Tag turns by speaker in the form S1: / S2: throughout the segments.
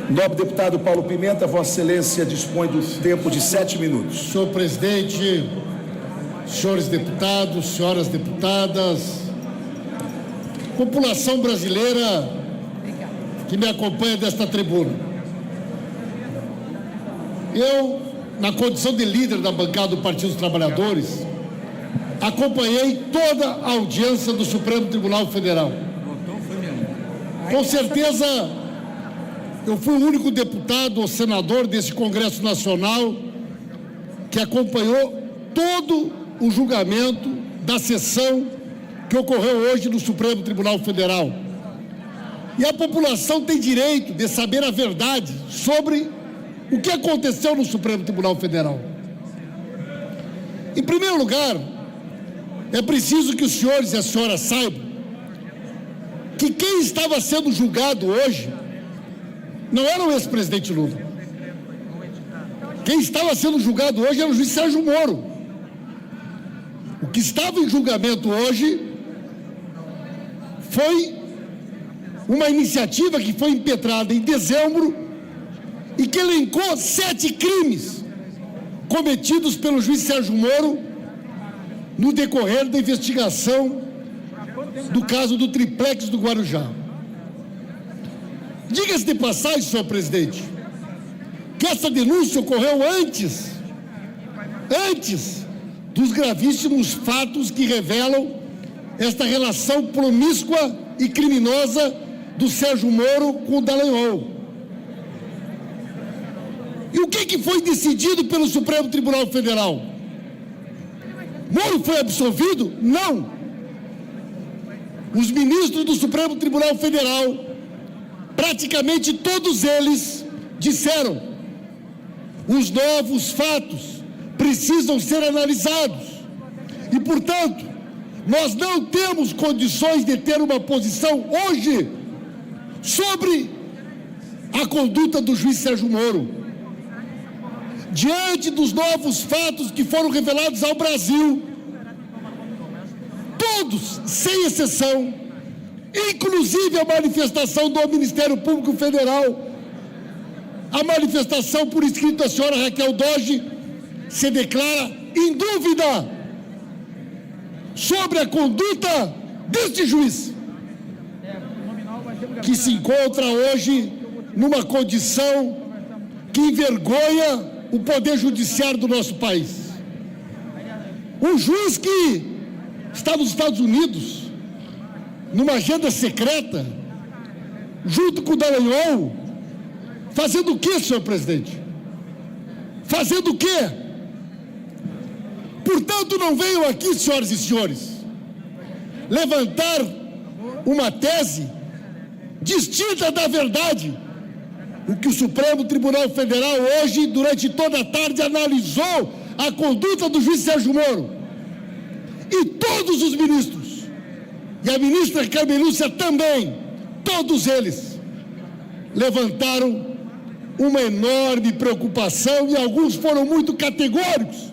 S1: Nobre deputado Paulo Pimenta, Vossa Excelência dispõe do tempo de 7 minutos.
S2: Senhor presidente, senhores deputados, senhoras deputadas, população brasileira que me acompanha desta tribuna. Eu, na condição de líder da bancada do Partido dos Trabalhadores, acompanhei toda a audiência do Supremo Tribunal Federal. Com certeza, eu fui o único deputado ou senador desse Congresso Nacional que acompanhou todo o julgamento da sessão que ocorreu hoje no Supremo Tribunal Federal. E a população tem direito de saber a verdade sobre o que aconteceu no Supremo Tribunal Federal. Em primeiro lugar, é preciso que os senhores e as senhoras saibam que quem estava sendo julgado hoje não era o ex-presidente Lula. Quem estava sendo julgado hoje era o juiz Sérgio Moro. O que estava em julgamento hoje foi uma iniciativa que foi impetrada em dezembro e que elencou 7 crimes cometidos pelo juiz Sérgio Moro no decorrer da investigação do caso do triplex do Guarujá. Diga-se de passagem, senhor presidente, que essa denúncia ocorreu antes dos gravíssimos fatos que revelam esta relação promíscua e criminosa do Sérgio Moro com o Dallagnol. E o que foi decidido pelo Supremo Tribunal Federal? Moro foi absolvido? Não. Os ministros do Supremo Tribunal Federal, praticamente todos eles, disseram: os novos fatos precisam ser analisados e, portanto, nós não temos condições de ter uma posição hoje sobre a conduta do juiz Sérgio Moro. Diante dos novos fatos que foram revelados ao Brasil, todos, sem exceção, inclusive a manifestação do Ministério Público Federal, a manifestação por escrito da senhora Raquel Dodge, se declara em dúvida sobre a conduta deste juiz, que se encontra hoje numa condição que envergonha o poder judiciário do nosso país. Um juiz que está nos Estados Unidos, numa agenda secreta, junto com o Dallagnol, fazendo o quê, senhor presidente? Fazendo o quê? Portanto, não venham aqui, senhoras e senhores, levantar uma tese distinta da verdade. O que o Supremo Tribunal Federal hoje, durante toda a tarde, analisou a conduta do juiz Sérgio Moro. E todos os ministros, e a ministra Carmen Lúcia também, todos eles levantaram uma enorme preocupação e alguns foram muito categóricos.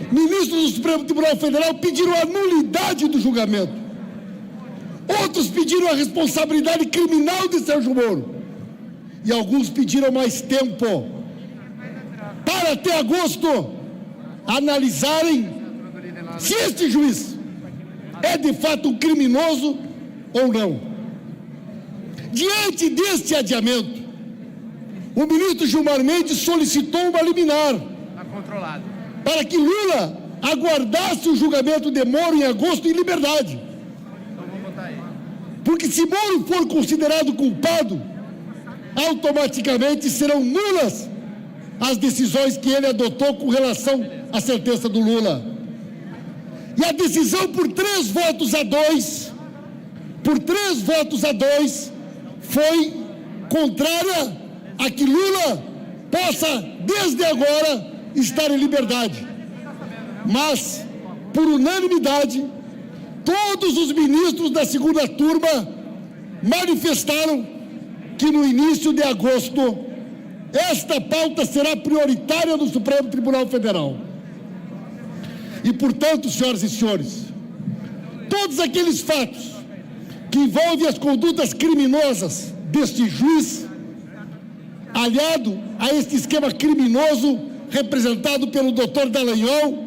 S2: Ministros do Supremo Tribunal Federal pediram a nulidade do julgamento. Outros pediram a responsabilidade criminal de Sérgio Moro. E alguns pediram mais tempo para até agosto analisarem se este juiz é de fato um criminoso ou não. Diante deste adiamento, o ministro Gilmar Mendes solicitou uma liminar para que Lula aguardasse o julgamento de Moro em agosto em liberdade. Porque se Moro for considerado culpado, automaticamente serão nulas as decisões que ele adotou com relação à sentença do Lula. E a decisão por 3 votos a 2, foi contrária a que Lula possa, desde agora, estar em liberdade. Mas, por unanimidade, todos os ministros da segunda turma manifestaram que no início de agosto esta pauta será prioritária no Supremo Tribunal Federal. E, portanto, senhoras e senhores, todos aqueles fatos que envolvem as condutas criminosas deste juiz aliado a este esquema criminoso representado pelo Dr. Dallagnol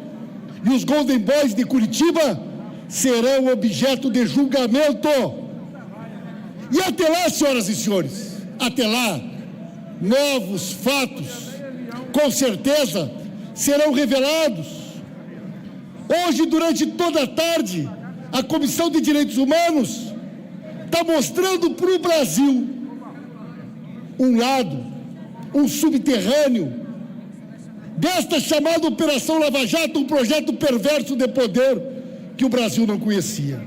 S2: e os Golden Boys de Curitiba, serão objeto de julgamento. E até lá, senhoras e senhores, até lá, novos fatos, com certeza, serão revelados. Hoje, durante toda a tarde, a Comissão de Direitos Humanos está mostrando para o Brasil um lado, um subterrâneo, desta chamada Operação Lava Jato, um projeto perverso de poder que o Brasil não conhecia.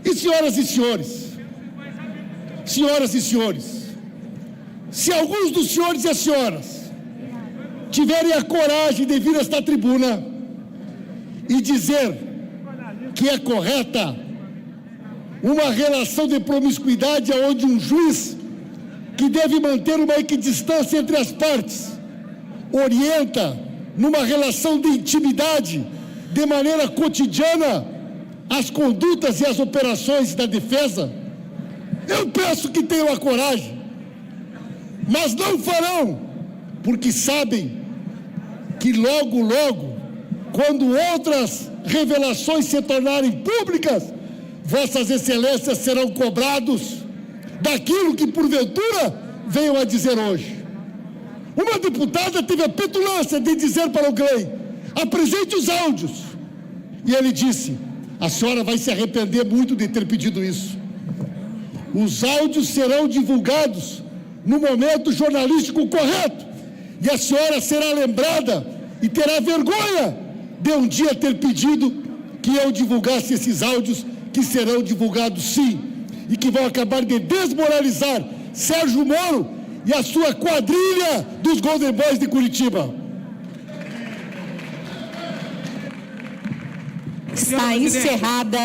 S2: E senhoras e senhores, se alguns dos senhores e as senhoras tiverem a coragem de vir a esta tribuna e dizer que é correta uma relação de promiscuidade onde um juiz que deve manter uma equidistância entre as partes orienta numa relação de intimidade de maneira cotidiana as condutas e as operações da defesa, eu peço que tenham a coragem, mas não farão, porque sabem que logo, logo, quando outras revelações se tornarem públicas, vossas excelências serão cobrados daquilo que porventura venham a dizer hoje. Uma deputada teve a petulância de dizer para o Gleim: apresente os áudios. E ele disse: a senhora vai se arrepender muito de ter pedido isso. Os áudios serão divulgados no momento jornalístico correto, e a senhora será lembrada e terá vergonha de um dia ter pedido que eu divulgasse esses áudios, que serão divulgados sim, e que vão acabar de desmoralizar Sérgio Moro e a sua quadrilha dos Golden Boys de Curitiba.
S3: Está encerrada.